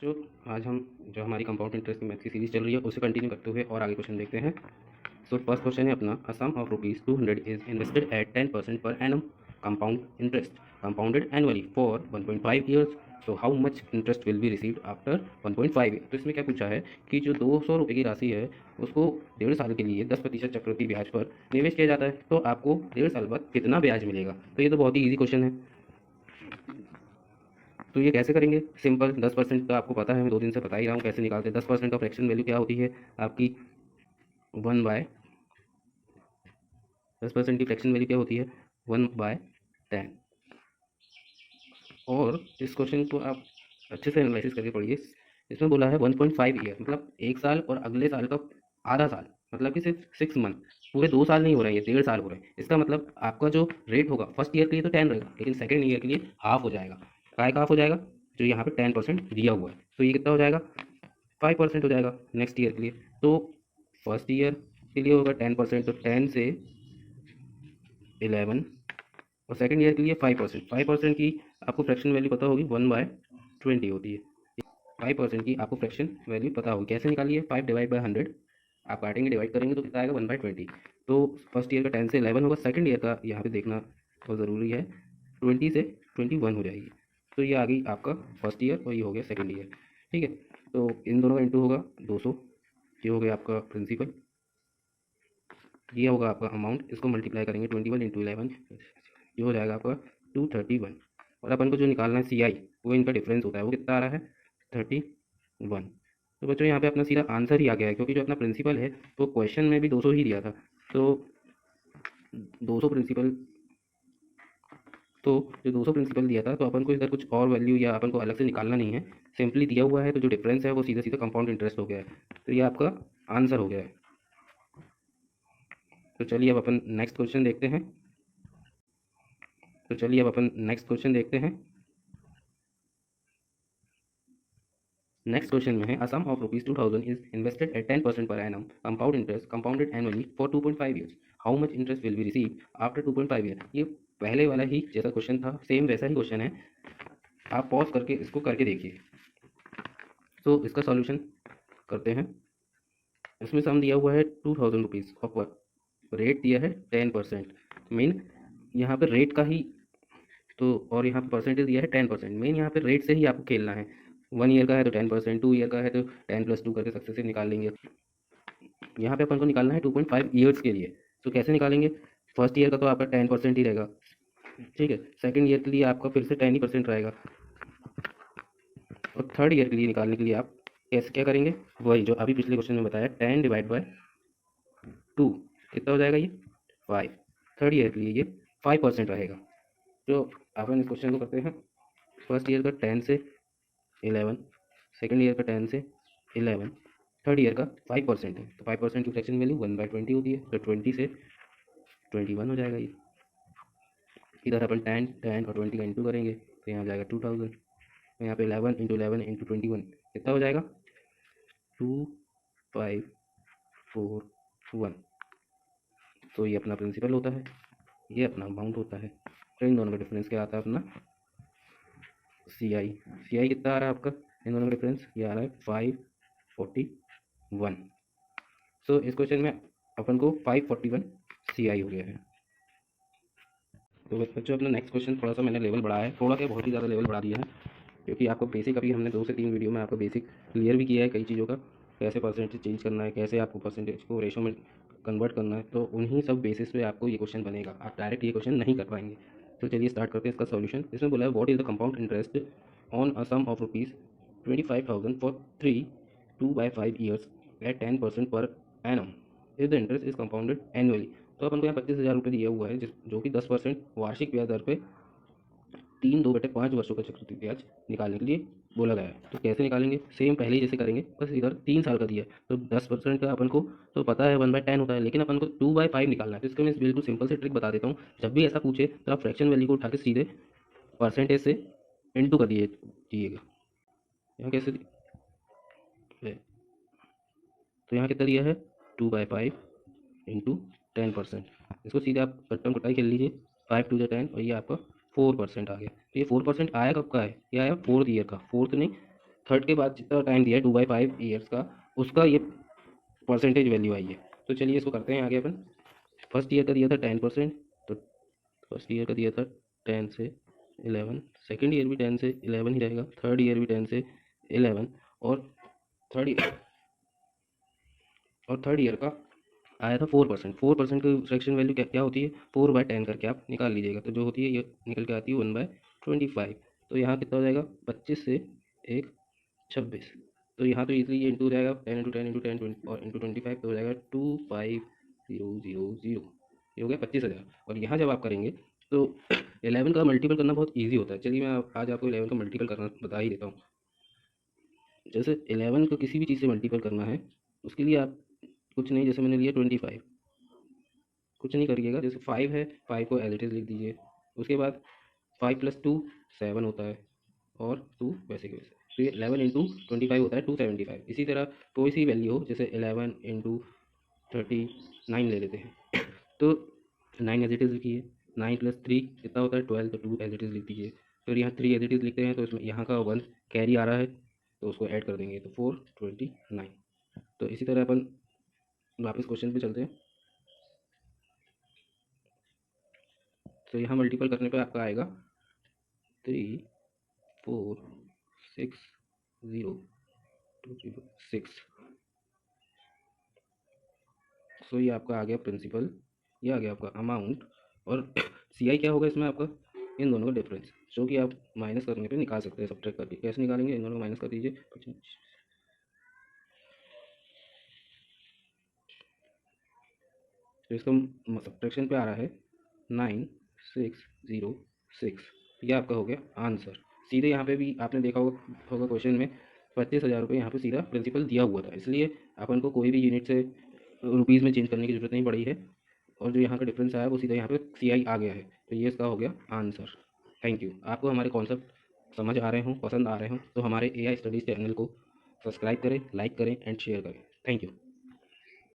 जो आज हम जो हमारी कंपाउंड इंटरेस्ट की मैथ की सीरीज चल रही है उसे कंटिन्यू करते हुए और आगे क्वेश्चन देखते हैं। सो फर्स्ट क्वेश्चन है अपना, a sum of rupees 200 is invested at 10% per annum compound interest compounded annually for 1.5 years. So how much interest will be received after 1.5 year. तो इसमें क्या पूछा है कि जो 200 रुपये की राशि है उसको 1.5 साल के लिए 10% चक्रवृद्धि ब्याज पर निवेश किया जाता है, तो आपको 1.5 साल बाद कितना ब्याज मिलेगा। तो ये तो बहुत ही ईजी क्वेश्चन है। तो ये कैसे करेंगे? सिंपल, 10% का आपको पता है, मैं 2 दिन से बता ही रहा हूँ कैसे निकालते हैं। 10% का फ्रैक्शन वैल्यू क्या होती है आपकी? 1/, 10% की फ्रैक्शन वैल्यू क्या होती है? 1/10। और इस क्वेश्चन को आप अच्छे से एनालिसिस करके पढ़िए। इसमें बोला है 1.5 ईयर, मतलब 1 साल और अगले साल का आधा साल, मतलब कि सिर्फ 6 मंथ। पूरे 2 साल नहीं हो रहे हैं, ये 1.5 साल हो रहे हैं। इसका मतलब आपका जो रेट होगा फर्स्ट ईयर के लिए तो 10 रहेगा, लेकिन सेकेंड ईयर के लिए हाफ हो जाएगा। काय का हाफ हो जाएगा? जो यहाँ पे 10% दिया हुआ है, तो ये कितना हो जाएगा? 5% हो जाएगा नेक्स्ट ईयर के लिए। तो फर्स्ट ईयर के लिए होगा 10%, तो 10 से 11, और सेकेंड ईयर के लिए 5%। 5% की आपको फ्रैक्शन वैल्यू पता होगी, 1/20 होती है। 5% की आपको फ्रैक्शन वैल्यू पता होगी, कैसे निकालिए? 5/100 आप काटेंगे, डिवाइड करेंगे तो कितना आएगा? 1/20। तो फर्स्ट ईयर का 10 से 11 होगा, सेकेंड ईयर का यहाँ पे देखना बहुत ज़रूरी है, 20 से 21 हो जाएगी। तो ये आ गई आपका फर्स्ट ईयर और ये हो गया सेकेंड ईयर। ठीक है, तो इन दोनों का इंटू होगा 200, ये हो गया आपका प्रिंसिपल, ये होगा आपका अमाउंट। इसको मल्टीप्लाई करेंगे 21 इंटू 11, ये हो जाएगा आपका 231। और अपन को जो निकालना है CI, वो इनका डिफरेंस होता है, वो कितना आ रहा है? 31। तो बच्चों यहाँ पे अपना सीधा आंसर ही आ गया है, क्योंकि जो अपना प्रिंसिपल है वो क्वेश्चन में भी 200 ही दिया था। तो 200 प्रिंसिपल, तो जो 200 प्रिंसिपल दिया था, तो अपन को इधर कुछ और वैल्यू या अपन को अलग से निकालना नहीं है, सिंपली दिया हुआ है। तो जो डिफरेंस है वो सीधा सीधा कंपाउंड इंटरेस्ट हो गया है, तो ये आपका आंसर हो गया है। तो चलिए अब अपन नेक्स्ट क्वेश्चन देखते हैं। नेक्स्ट क्वेश्चन में है, a sum of rupees 2000 is invested at 10% per annum compound interest compounded annually for 2.5 years. How much interest will be receive after 2.5 year. ये पहले वाला ही जैसा क्वेश्चन था, सेम वैसा ही क्वेश्चन है। आप पॉज करके इसको करके देखिए। तो इसका सॉल्यूशन करते हैं। इसमें सम दिया हुआ है 2000 रुपीज़ और रेट दिया है 10%। मेन यहाँ पे रेट का ही, तो और यहाँ पे परसेंटेज दिया है 10%। मेन यहाँ पे रेट से ही आपको खेलना है। 1 ईयर का है तो 10%, 2 ईयर का है तो 10+2 करके सक्सेसिव निकाल लेंगे। यहाँ पे अपन को निकालना है 2.5 ईयर्स के लिए। तो कैसे निकालेंगे? फर्स्ट ईयर का तो आपका 10% ही रहेगा, ठीक है। सेकेंड ईयर के लिए आपका फिर से 10% रहेगा, और थर्ड ईयर के लिए निकालने के लिए आप कैसे क्या करेंगे? वही जो अभी पिछले क्वेश्चन में बताया, 10/2 कितना हो जाएगा? ये 5। थर्ड ईयर के लिए ये 5% रहेगा। तो अपन इस क्वेश्चन को करते हैं। फर्स्ट ईयर का 10 से 11, सेकेंड ईयर का 10 से 11, थर्ड ईयर का 5% है, तो 5% की फ्रैक्शन वैल्यू 1/20 होती है, तो 20 से 21 हो जाएगा ये। इधर अपन 10 10 और 20 का इंटू करेंगे तो यहाँ जाएगा 2000। तो यहाँ पे 11 इंटू 11 इंटू 21 कितना हो जाएगा? 2541। तो ये अपना प्रिंसिपल होता है, ये अपना अमाउंट होता है। तो इन दोनों का डिफरेंस क्या आता है? अपना CI कितना आ रहा है आपका? इन दोनों का डिफरेंस ये आ रहा है 541। सो इस क्वेश्चन में अपन को 541 CI हो गया है। तो बच्चों अपना नेक्स्ट क्वेश्चन, थोड़ा सा मैंने लेवल बढ़ाया है, थोड़ा क्या बहुत ही ज़्यादा लेवल बढ़ा दिया है, क्योंकि आपको बेसिक अभी हमने 2 से 3 वीडियो में आपको बेसिक क्लियर भी किया है कई चीज़ों का, कैसे परसेंटेज चेंज करना है, कैसे आपको परसेंटेज को रेशो में कन्वर्ट करना है। तो उन्हीं सब बेसिस पे आपको ये क्वेश्चन बनेगा, आप डायरेक्ट ये क्वेश्चन नहीं कर पाएंगे। तो चलिए स्टार्ट करते हैं इसका सॉल्यूशन। इसमें बोला है, what is the compound interest on a sum of rupees 25,000 for 2/5 years at 10% per annum if the interest is compounded annually. तो अपन को यहाँ 25,000 रुपये दिया हुआ है, जो कि 10% वार्षिक ब्याज दर पे 3/2/5 वर्षों का चक्रवृद्धि ब्याज निकालने के लिए बोला गया है। तो कैसे निकालेंगे? सेम पहले ही जैसे करेंगे, बस इधर 3 साल का दिया है तो 10% का अपन को तो पता है 1/10 होता है, लेकिन अपन को 2/5 निकालना है। तो इसको मैं बिल्कुल सिंपल से ट्रिक बता देता हूँ। जब भी ऐसा पूछे तो आप फ्रैक्शन वैल्यू को उठा के सीधे परसेंटेज से इंटू कर दीजिएगा। यहाँ कैसे तो यहाँ कितना दिया है? 2/5 इंटू 10%। इसको सीधे आप कट्टम कटाई खेल लीजिए, 5×2 = 10, और ये आपका 4% आ गया। तो ये 4% आया कब का है? ये आया फोर्थ ईयर का, फोर्थ नहीं थर्ड के बाद जितना टाइम दिया है 2/5 ईयर्स का, उसका ये परसेंटेज वैल्यू आई है। तो चलिए इसको करते हैं आगे अपन। फर्स्ट ईयर का दिया था 10%, तो फर्स्ट ईयर का दिया था 10 से 11, सेकेंड ईयर भी 10 से 11 ही रहेगा, थर्ड ईयर भी 10 से 11, और थर्ड थर्ड ईयर का आया था 4%। 4% की फ्रैक्शन वैल्यू क्या होती है, 4/10 करके आप निकाल लीजिएगा, तो जो होती है ये निकल के आती है 1/25। तो यहाँ कितना हो जाएगा, 25 से 1 26। तो यहाँ तो इजली ये इंटू हो जाएगा, 10 इंटू 10 इंटू 10 और इंटू 25, तो हो जाएगा 25000, ये हो गया 25,000। और यहाँ जब आप करेंगे तो 11 का मल्टीपल करना बहुत ईजी होता है। चलिए मैं आज आपको 11 का मल्टीपल करना बता ही देता हूँ। जैसे 11 को किसी भी चीज़ से मल्टीपल करना है, उसके लिए आप कुछ नहीं, जैसे मैंने लिया 25, कुछ नहीं करिएगा, जैसे 5 है, 5 को एज इट इज़ लिख दीजिए। उसके बाद 5 + 2 7 होता है, और 2 वैसे के वैसे, तो ये 11 इंटू 25 होता है 275। इसी तरह कोई सी वैल्यू हो, जैसे 11 इंटू 39 ले लेते हैं, तो 9 एज इट इज़ लिखिए। 9 + 3 कितना होता है 12, तो 2 एज इट इज़ लिख दीजिए। फिर यहाँ 3 एज इट इज़ लिखते हैं, तो इसमें यहाँ का 1 कैरी आ रहा है, तो उसको ऐड कर देंगे, तो 429। तो इसी तरह अपन वापस क्वेश्चन पे चलते हैं। तो यहाँ मल्टीपल करने पे आपका आएगा 3460206। सो ये आपका आ गया प्रिंसिपल, ये आ गया आपका अमाउंट, और सी आई क्या होगा इसमें आपका, इन दोनों का डिफरेंस, जो कि आप माइनस करने पे निकाल सकते हैं, सब्ट्रैक्ट करके। कैसे निकालेंगे, इन दोनों को माइनस कर दीजिए। तो इसका सब्ट्रैक्शन पे आ रहा है 9606। ये आपका हो गया आंसर। सीधे यहाँ पे भी आपने देखा होगा क्वेश्चन में 25,000 रुपये यहाँ पे सीधा प्रिंसिपल दिया हुआ था, इसलिए अपन को कोई भी यूनिट से रुपीज़ में चेंज करने की जरूरत नहीं पड़ी है, और जो यहाँ का डिफरेंस आया वो सीधा यहाँ पे सी आई आ गया है। तो ये इसका हो गया आंसर। Thank you. आपको हमारे कॉन्सेप्ट समझ आ रहे हों, पसंद आ रहे हों, तो हमारे AI स्टडीज़ चैनल को सब्सक्राइब करें, लाइक करें एंड शेयर करें। Thank you.